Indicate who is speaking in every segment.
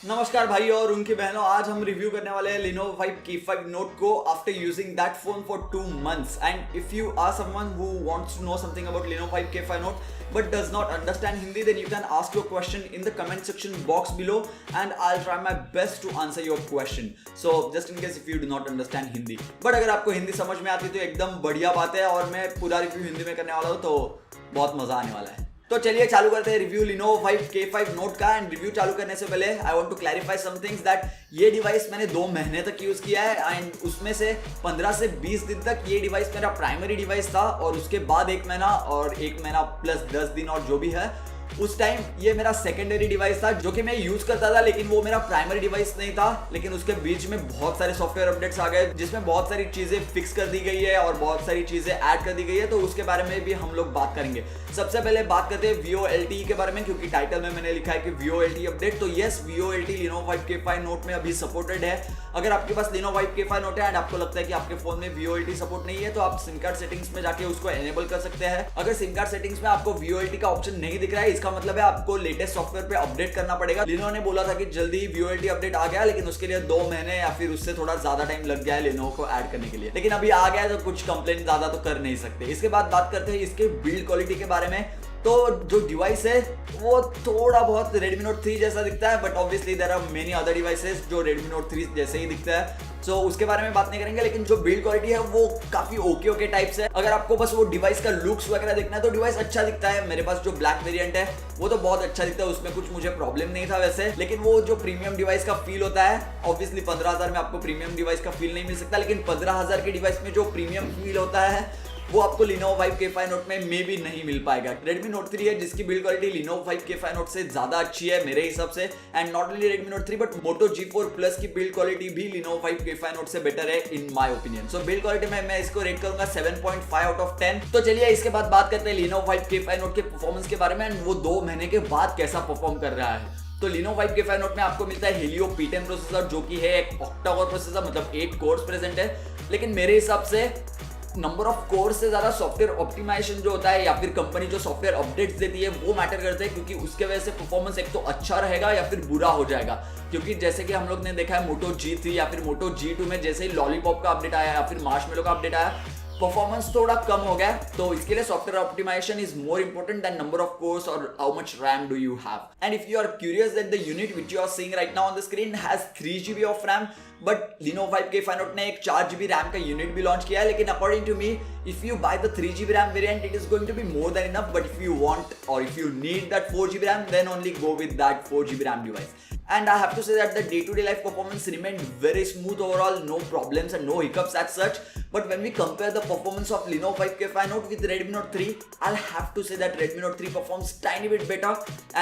Speaker 1: नमस्कार भाई और उनकी बहनों, आज हम रिव्यू करने वाले हैं Lenovo Vibe K5 Note को after using that phone for 2 months. And if you are someone who wants to know something about Lenovo Vibe K5 Note but does not understand Hindi, then you can ask your question in the comment section box below and I'll try my best to answer your question. So just in case if you do not understand Hindi. But अगर आपको हिंदी समझ में आती तो एकदम बढ़िया बात है और मैं पूरा रिव्यू हिंदी में करने वाला हूँ तो बहुत मजा आने वाला है. तो चलिए चालू करते हैं review Lenovo Vibe K5 Note का. एंड रिव्यू चालू करने से पहले I want to clarify some things that ये डिवाइस मैंने 2 महीने तक यूज किया है एंड उसमें से 15 से 20 दिन तक ये डिवाइस मेरा प्राइमरी डिवाइस था और उसके बाद 1 महीना और 1 महीना प्लस 10 दिन और जो भी है उस टाइम ये मेरा सेकेंडरी डिवाइस था जो कि मैं यूज करता था, लेकिन वो मेरा प्राइमरी डिवाइस नहीं था. लेकिन उसके बीच में बहुत सारे सॉफ्टवेयर अपडेट्स आ गए जिसमें बहुत सारी चीजें फिक्स कर दी गई है और बहुत सारी चीजें ऐड कर दी गई है, तो उसके बारे में भी हम लोग बात करेंगे. सबसे पहले बात करते हैं VoLTE के बारे में, क्योंकि टाइटल में मैंने लिखा है कि VoLTE अपडेट. तो yes, VoLTE Lenovo Vibe K5 Note में अभी सपोर्टेड है. अगर आपके पास Lenovo Vibe K5 Note है एंड आपको लगता है कि आपके फोन में VoLTE सपोर्ट नहीं है तो आप सिम कार्ड सेटिंग्स में जाके उसको एनेबल कर सकते हैं. अगर सिम कार्ड सेटिंग्स में आपको VoLTE का ऑप्शन नहीं दिख रहा है, इसका मतलब है आपको लेटेस्ट सॉफ्टवेयर पे अपडेट करना पड़ेगा. Lenovo ने बोला था कि जल्दी ही VoLTE अपडेट आ गया, लेकिन उसके लिए 2 महीने या फिर उससे थोड़ा ज्यादा टाइम लग गया है Lenovo को ऐड करने के लिए. लेकिन अभी आ गया है तो कुछ कंप्लेंट ज्यादा तो कर नहीं सकते. इसके बाद बात करते हैं इसके बिल्ड क्वालिटी के बारे में. तो जो डिवाइस है वो थोड़ा बहुत Redmi Note 3 जैसा दिखता है, but obviously there are many other devices जो Redmi Note 3 जैसे ही दिखता है. सो उसके बारे में बात नहीं करेंगे, लेकिन जो बिल्ड क्वालिटी है वो काफी ओके टाइप्स है. अगर आपको बस वो डिवाइस का लुक्स वगैरह देखना है तो डिवाइस अच्छा दिखता है. मेरे पास जो ब्लैक वेरिएंट है वो तो बहुत अच्छा दिखता है, उसमें कुछ मुझे प्रॉब्लम नहीं था वैसे. लेकिन वो जो प्रीमियम डिवाइस का फील होता है, ऑब्वियसली 15,000 में आपको प्रीमियम डिवाइस का फील नहीं मिल सकता, लेकिन 15,000 के डिवाइस में जो प्रीमियम फील होता है वो आपको Lenovo Vibe K5 Note में मे भी नहीं मिल पाएगा. Redmi Note 3 है जिसकी build quality Lenovo Vibe K5 Note से ज्यादा अच्छी है मेरे हिसाब से. And not only Redmi Note 3 but Moto G4 Plus की बिल्ड क्वालिटी भी Lenovo Vibe K5 Note से बेटर है इन my opinion. So build quality में मैं इसको रेट करूंगा 7.5 आउट ऑफ 10. तो चलिए इसके बाद बात करते हैं Lenovo Vibe K5 Note के परफॉर्मेंस के बारे में एंड वो 2 महीने के बाद कैसा परफॉर्म कर रहा है. तो Lenovo Vibe K5 Note में आपको मिलता है Helio P10 प्रोसेसर जो कि है एक ऑक्टा-कोर प्रोसेसर, मतलब 8 कोर्स प्रेजेंट है. लेकिन मेरे हिसाब से नंबर ऑफ कोर से ज्यादा सॉफ्टवेयर ऑप्टिमाइजेशन जो होता है या फिर कंपनी जो सॉफ्टवेयर अपडेट्स देती है वो मैटर करते हैं, क्योंकि उसके वजह से परफॉर्मेंस एक तो अच्छा रहेगा या फिर बुरा हो जाएगा. क्योंकि जैसे कि हम लोग ने देखा है Moto G3 या फिर Moto G2 में जैसे ही लॉलीपॉप का अपडेट आया या फिर मार्शमेलो का अपडेट आया, परफॉर्मेंस थोड़ा कम हो गया. तो इसके लिए software optimisation is more important than number of cores or how much RAM do you have. And if you are curious that the unit which you are seeing right now on the screen has 3GB of RAM, but Lenovo Vibe K5 Note ने एक 4GB RAM का unit भी launch किया है. लेकिन according to me, if you buy the 3GB RAM variant it is going to be more than enough, but if you want or if you need that 4GB RAM then only go with that 4GB RAM device. And I have to say that the day-to-day life performance remained very smooth overall, no problems and no hiccups as such. But when we compare the performance of Lenovo Vibe K5 Note with Redmi Note 3, I'll have to say that Redmi Note 3 performs tiny bit better.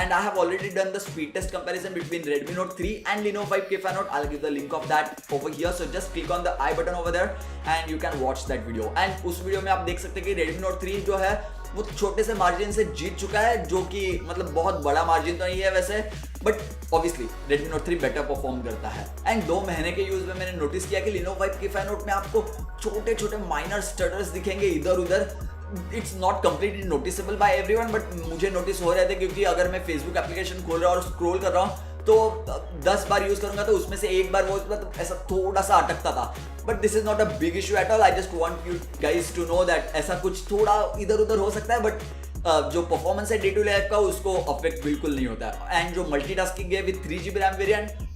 Speaker 1: And I have already done the speed test comparison between Redmi Note 3 and Lenovo Vibe K5 Note. I'll give the link of that over here. So just click on the I button over there and you can watch that video. And उस video में आप देख सकते हैं कि Redmi Note 3 जो है वो छोटे से मार्जिन से जीत चुका है, जो कि मतलब बहुत बड़ा मार्जिन तो नहीं है वैसे, but obviously Redmi Note 3 better perform करता है. एंड 2 महीने के यूज में मैंने नोटिस किया कि Lenovo Vibe K5 Note में आपको छोटे छोटे माइनर स्टटर्स दिखेंगे इधर उधर. It's not completely noticeable by everyone, but मुझे नोटिस हो रहे थे, क्योंकि अगर मैं फेसबुक एप्लीकेशन खोल रहा हूँ और स्क्रॉल कर रहा हूँ तो 10 बार यूज करूंगा तो उसमें से एक बार वो मतलब ऐसा थोड़ा सा अटकता था. But this is not a big issue at all. I just want you guys to know that ऐसा कुछ थोड़ा इधर उधर हो सकता है, बट जो परफॉर्मेंस है डे टू डे लाइफ का उसको अफेक्ट बिल्कुल नहीं होता है. एंड जो मल्टीटास्किंग है with 3GB RAM variant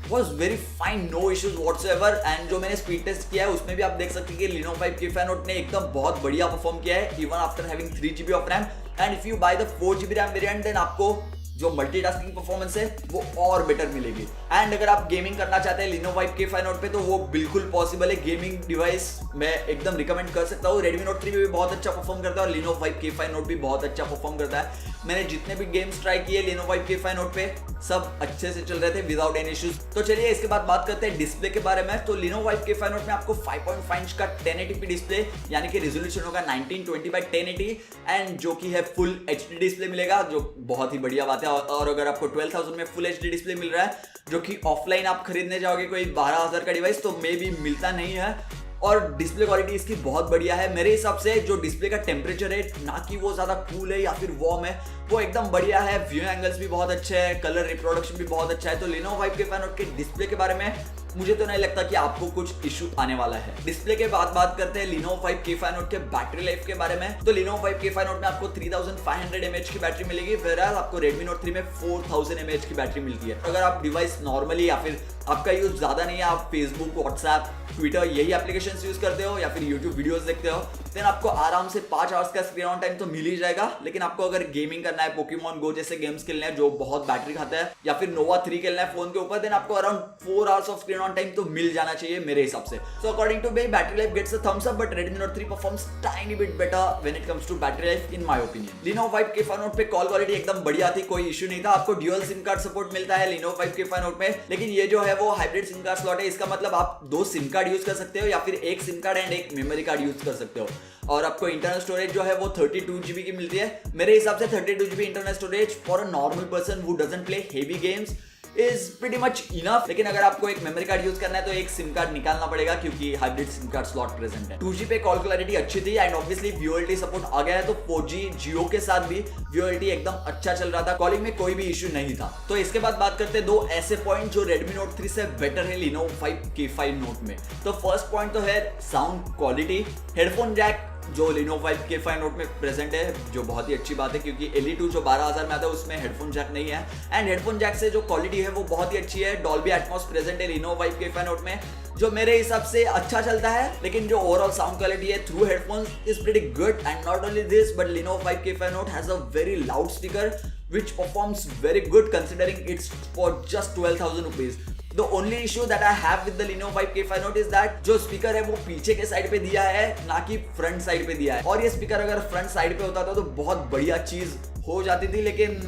Speaker 1: was very fine, no issues whatsoever. And जो मैंने स्पीड टेस्ट किया है उसमें भी आप देख सकते हैं कि Lenovo Vibe K5 Note ने एकदम बहुत बढ़िया परफॉर्म किया है even after having 3GB of RAM. And if you buy the 4GB RAM variant then आपको जो मल्टीटास्किंग परफॉर्मेंस है वो और बेटर मिलेगी. एंड अगर आप गेमिंग करना चाहते हैं Lenovo Vibe K5 Note पे तो वो बिल्कुल पॉसिबल है. गेमिंग डिवाइस मैं एकदम रिकमेंड कर सकता हूँ. Redmi Note 3 में भी बहुत अच्छा परफॉर्म करता है और Lenovo Vibe K5 Note भी बहुत अच्छा परफॉर्म करता है. मैंने जितने भी गेम्स ट्राई किए Lenovo Vibe K5 Note पे सब अच्छे से चल रहे थे विदाउट एनी इश्यूज. तो चलिए इसके बाद बात करते हैं डिस्प्ले के बारे में. तो Lenovo Vibe K5 Note में आपको 5.5 इंच का 1080p डिस्प्ले यानी कि रेजोल्यूशन होगा 1920x1080 एंड जो कि है फुल HD डिस्प्ले मिलेगा, जो बहुत ही बढ़िया बात है. और अगर आपको 12,000 में फुल HD डिस्प्ले मिल रहा है, जो कि ऑफलाइन आप खरीदने जाओगे कोई 12,000 का डिवाइस तो मे भी मिलता नहीं है. और डिस्प्ले क्वालिटी इसकी बहुत बढ़िया है मेरे हिसाब से. जो डिस्प्ले का टेम्परेचर है, ना कि वो ज्यादा कूल है या फिर वार्म है, वो एकदम बढ़िया है, व्यू एंगल्स भी बहुत अच्छे हैं, कलर रिप्रोडक्शन भी बहुत अच्छा है। तो Lenovo Vibe K5 Note के डिस्प्ले के बारे में मुझे तो नहीं लगता कि आपको कुछ इशू आने वाला है। डिस्प्ले के बाद बात करते हैं Lenovo Vibe K5 Note के बैटरी लाइफ के बारे में। तो Lenovo Vibe K5 Note में आपको 3500 mAh की बैटरी मिलेगी, whereas आपको Redmi Note 3 में 4000 mAh की बैटरी मिलती है। अगर आप डिवाइस नॉर्मली या फिर आपका यूज ज्यादा नहीं है, आप फेसबुक, व्हाट्सएप, ट्विटर यही एप्लीकेशन यूज करते हो या फिर यूट्यूब वीडियोस देखते हो, देन आपको आराम से 5 आवर्स का स्क्रीन ऑन टाइम तो मिल ही जाएगा। लेकिन आपको अगर गेमिंग करना है, पोकेमॉन गो जैसे गेम्स खेलने हैं जो बहुत बैटरी खाते हैं, या फिर नोवा 3 खेलना है फोन के ऊपर, देन आपको around 4 hours of screen on time तो मिल जाना चाहिए मेरे हिसाब से। So according to me, battery life gets a thumbs up, but Redmi Note 3 performs tiny bit better when it comes to battery life in my opinion. Lenovo Vibe K5 Note पे call quality एकदम बढ़िया थी, कोई issue नहीं था। आपको dual SIM card support मिलता है Lenovo Vibe K5 Note में, लेकिन ये जो है वो हाइब्रिड सिम कार्ड स्लॉट है। इसका मतलब आप 2 सिम कार्ड यूज कर सकते हो या फिर एक सिम कार्ड एंड एक मेमोरी कार्ड यूज कर सकते हो। और आपको इंटरनल स्टोरेज जो है वो 32 GB की मिलती है। मेरे हिसाब से 32 GB internal storage for a normal person who doesn't play heavy games is pretty much enough. लेकिन अगर आपको एक मेमोरी कार्ड यूज करना है तो एक सिम कार्ड निकालना पड़ेगा, क्योंकि hybrid SIM card slot present है। 2G पे कॉल क्लैरिटी अच्छी थी एंड ऑब्वियसली VoLTE सपोर्ट आ गया है, तो 4G जियो के साथ भी VoLTE एकदम अच्छा चल रहा था, कॉलिंग में कोई भी इश्यू नहीं था। तो इसके बाद बात करते हैं 2 ऐसे पॉइंट जो Redmi Note 3 से बेटर है Lenovo Vibe K5 Note में। तो फर्स्ट पॉइंट तो है साउंड क्वालिटी। हेडफोन जैक जो Lenovo Vibe K5 Note में प्रेजेंट है, जो बहुत ही अच्छी बात है, क्योंकि LE2 जो 12000 में आता है उसमें हेडफोन जैक नहीं है। एंड हेडफोन जैक से जो क्वालिटी है वो बहुत ही अच्छी है। Dolby Atmos प्रेजेंट है Lenovo Vibe K5 Note में, जो मेरे हिसाब से अच्छा चलता है। लेकिन जो ओवरऑल साउंड क्वालिटी है through headphones is pretty good. And not only this, but Lenovo Vibe K5 Note has a very loud speaker which performs very good considering it's for just 12,000 rupees. The only issue that I have with the Lenovo Vibe K5 Note is that जो speaker है वो पीछे के side पे दिया है, ना कि फ्रंट साइड पे दिया है। और ये स्पीकर अगर फ्रंट साइड पे होता था तो बहुत बढ़िया चीज हो जाती थी, लेकिन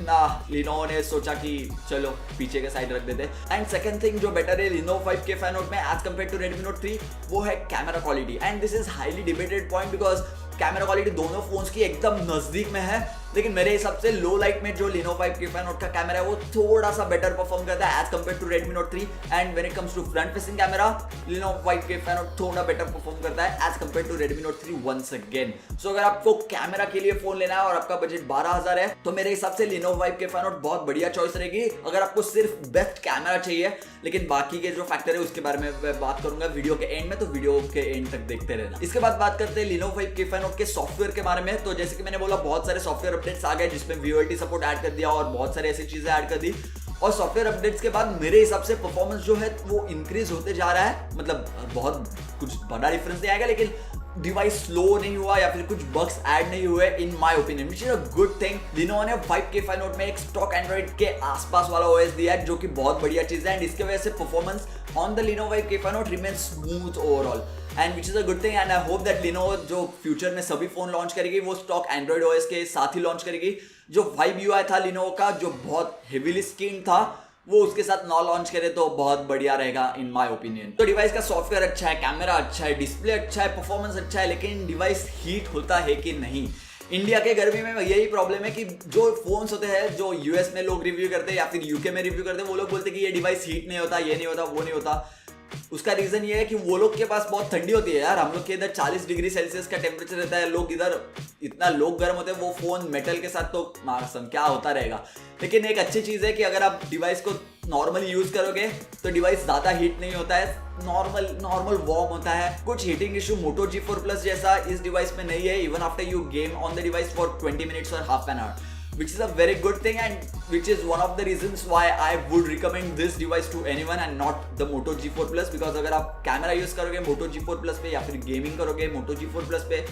Speaker 1: Lenovo ने सोचा कि चलो पीछे के साइड रख देते। एंड सेकंड थिंग जो बेटर है Lenovo Vibe K5 Note में as compare to Redmi Note 3, वो है camera quality. And this is highly debated point because camera quality दोनों फोन्स की एकदम नजदीक में है, लेकिन मेरे हिसाब से लो लाइट में जो Lenovo Vibe K5 Note का कैमरा है वो थोड़ा सा बेटर परफॉर्म करता है as compare to Redmi Note 3। And when it comes to front facing camera, Lenovo Vibe K5 Note थोड़ा बेटर परफॉर्म करता है as compare to Redmi Note 3 once again. So अगर आपको कैमरा के लिए फोन लेना है और आपका बजट 12000 है, तो मेरे हिसाब से Lenovo Vibe K5 Note बहुत बढ़िया चॉइस रहेगी। अगर आपको सिर्फ बेस्ट कैमरा चाहिए, लेकिन बाकी के जो फैक्टर है उसके बारे में मैं बात करूंगा वीडियो के एंड में, तो वीडियो के एंड तक देखते रहना। इसके बाद बात करते हैं Lenovo Vibe K5 Note के सॉफ्टवेयर के बारे में। तो जैसे कि मैंने बोला, बहुत सारे सॉफ्टवेयर अपडेट्स आ गए जिसमें VoLTE सपोर्ट ऐड कर दिया और बहुत सारी ऐसी चीजें ऐड कर दी। और सॉफ्टवेयर अपडेट्स के बाद मेरे हिसाब से परफॉर्मेंस जो है वो इंक्रीज होते जा रहा है। मतलब बहुत कुछ बड़ा डिफरेंस नहीं आएगा, लेकिन डिवाइस स्लो नहीं हुआ या फिर कुछ बग्स ऐड नहीं हुए इन my opinion, which is a good thing. Lenovo ने Vibe K5 Note में एक स्टॉक एंड्रॉइड के आसपास वाला OS दिया है, जो कि बहुत बढ़िया चीज है। एंड इसके वजह से performance on the Lenovo Vibe K5 Note remains smooth overall, and which is a good thing. And I hope that Lenovo जो फ्यूचर में सभी फोन लॉन्च करेगी वो स्टॉक एंड्रॉइड OS के साथ ही लॉन्च करेगी। जो Vibe UI था Lenovo का, जो बहुत हेवीली स्किन था, वो उसके साथ ना लॉन्च करे तो बहुत बढ़िया रहेगा इन माय ओपिनियन। तो डिवाइस का सॉफ्टवेयर अच्छा है, कैमरा अच्छा है, डिस्प्ले अच्छा है, परफॉर्मेंस अच्छा है, लेकिन डिवाइस हीट होता है कि नहीं। इंडिया के गर्मी में यही प्रॉब्लम है कि जो फोन्स होते हैं, जो यूएस में लोग रिव्यू करते हैं या फिर यूके में रिव्यू करते हैं, वो लोग बोलते हैं कि ये डिवाइस हीट नहीं होता, ये नहीं होता, वो नहीं होता। उसका रीजन ये है कि वो लोग के पास बहुत ठंडी होती है यार। हम लोग के इधर 40 डिग्री सेल्सियस का टेम्परेचर रहता है, लोग इधर इतना लोग गर्म होते हैं, वो फोन मेटल के साथ तो मारसम क्या होता रहेगा। लेकिन एक अच्छी चीज है कि अगर आप डिवाइस को नॉर्मली यूज करोगे तो डिवाइस ज्यादा हीट नहीं होता है, नॉर्मल वार्म होता है। कुछ heating issue Moto G4 Plus जैसा इस डिवाइस में नहीं है, even after you game on the device for 20 minutes or half an hour, which is a very good thing and which is one of the reasons why I would recommend this device to anyone and not the Moto G4 Plus, because अगर आप camera use करोगे Moto G4 Plus पे या फिर gaming करोगे Moto G4 Plus पे,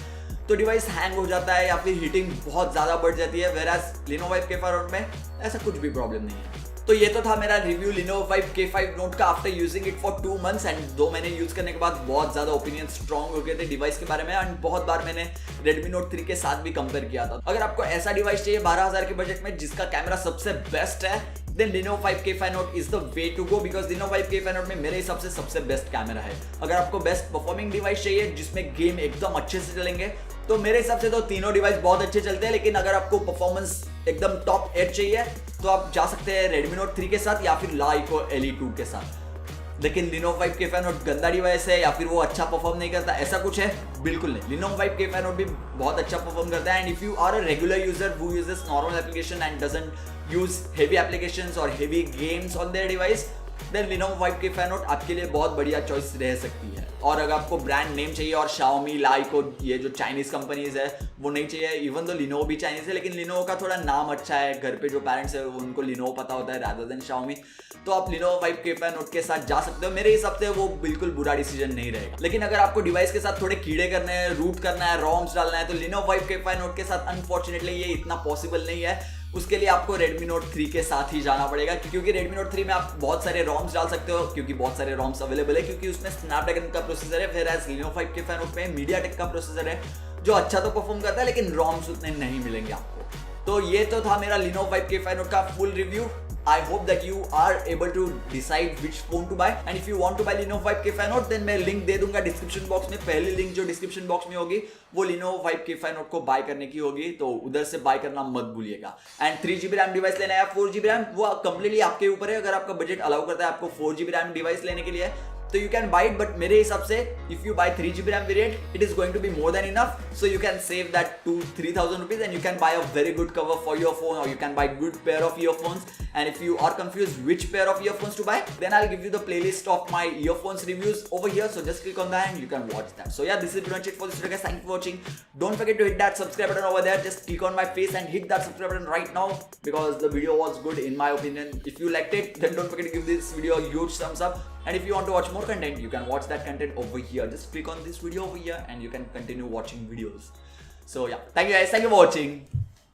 Speaker 1: तो device hang हो जाता है या फिर हीटिंग बहुत ज़्यादा बढ़ जाती है, whereas Lenovo Vibe K5 Note में ऐसा कुछ भी प्रॉब्लम नहीं है। तो ये तो था मेरा review Lenovo Vibe K5 Note का after using it for 2 months। And 2 महीने यूज करने के बाद बहुत ज्यादा ओपिनियन स्ट्रॉन्ग हो गए थे डिवाइस के बारे में, एंड बहुत बार मैंने Redmi Note 3 के साथ भी कंपेयर किया था। अगर आपको ऐसा डिवाइस चाहिए 12000 के बजट में जिसका कैमरा सबसे बेस्ट है, then Lenovo Vibe K5 Note is the way to go, because Lenovo Vibe K5 Note में मेरे हिसाब से सबसे बेस्ट कैमरा है। अगर आपको बेस्ट परफॉर्मिंग डिवाइस चाहिए जिसमें गेम एकदम अच्छे से चलेंगे, तो मेरे हिसाब से तो तीनों डिवाइस बहुत अच्छे चलते हैं। लेकिन अगर आपको परफॉर्मेंस एकदम टॉप एज चाहिए तो आप जा सकते हैं Redmi Note 3 के साथ या फिर LICO LE2 के साथ। लेकिन Lenovo Vibe K5 Note गंदा डिवाइस है या फिर वो अच्छा परफॉर्म नहीं करता, ऐसा कुछ है बिल्कुल नहीं। Lenovo Vibe K5 Note भी बहुत अच्छा परफॉर्म करता है। And if you are a regular user who uses normal application and doesn't use heavy applications or heavy games on their device, then Lenovo Vibe K5 Note आपके लिए बहुत बढ़िया choice रह सकती है। और अगर आपको ब्रांड नेम चाहिए और Xiaomi, Laiko, ये जो चाइनीज कंपनीज है वो नहीं चाहिए, इवन तो Lenovo भी चाइनीज है लेकिन Lenovo का थोड़ा नाम अच्छा है, घर पे जो पेरेंट्स है उनको Lenovo पता होता है रादर देन Xiaomi, तो आप Lenovo Vibe K5 Note के साथ जा सकते हो। मेरे हिसाब से वो बिल्कुल बुरा डिसीजन नहीं रहेगा। लेकिन अगर आपको डिवाइस के साथ थोड़े कीड़े करने हैं, रूट करना है, रोम्स डालना है, तो Lenovo Vibe K5 Note के साथ अनफॉर्चुनेटली ये इतना पॉसिबल नहीं है। उसके लिए आपको Redmi Note 3 के साथ ही जाना पड़ेगा, क्योंकि Redmi Note 3 में आप बहुत सारे रोम्स डाल सकते हो, क्योंकि बहुत सारे रोम्स अवेलेबल है, क्योंकि उसमें Snapdragon का प्रोसेसर है, फिर as Lenovo Vibe K5 Note में MediaTek का प्रोसेसर है जो अच्छा तो परफॉर्म करता है लेकिन रोम्स उतने नहीं मिलेंगे आपको। तो ये तो था मेरा Lenovo Vibe K5 Note का full review. I hope that you are able to decide which phone to buy, and if you want to buy Lenovo Vibe K5 Note then मैं लिंक दे दूंगा डिस्क्रिप्शन बॉक्स में। पहली link जो description box में होगी वो Lenovo Vibe K5 Note को bye करने की होगी, तो उधर से बाय करना मत भूलिएगा। एंड 3GB रैम डिवाइस लेना है या 4GB रैम, वो कंप्लीटली आपके ऊपर है। अगर आपका बजट अलाउ करता है आपको 4GB रैम डिवाइस लेने के लिए तो you can buy it, but मेरे हिसाब से if you buy 3GB RAM variant it is going to be more than enough, so you can save that 2-3,000 rupees and you can buy a very good cover for your phone, or you can buy good pair of earphones. And if you are confused which pair of earphones to buy, then I'll give you the playlist of my earphones reviews over here, so just click on that and you can watch that. So yeah, this is pretty much it for this video guys. Thank you for watching. Don't forget to hit that subscribe button over there. Just click on my face and hit that subscribe button right now because the video was good in my opinion. If you liked it, then don't forget to give this video a huge thumbs up. And if you want to watch more content, you can watch that content over here. Just click on this video over here and you can continue watching videos. So yeah, thank you guys. Thank you for watching.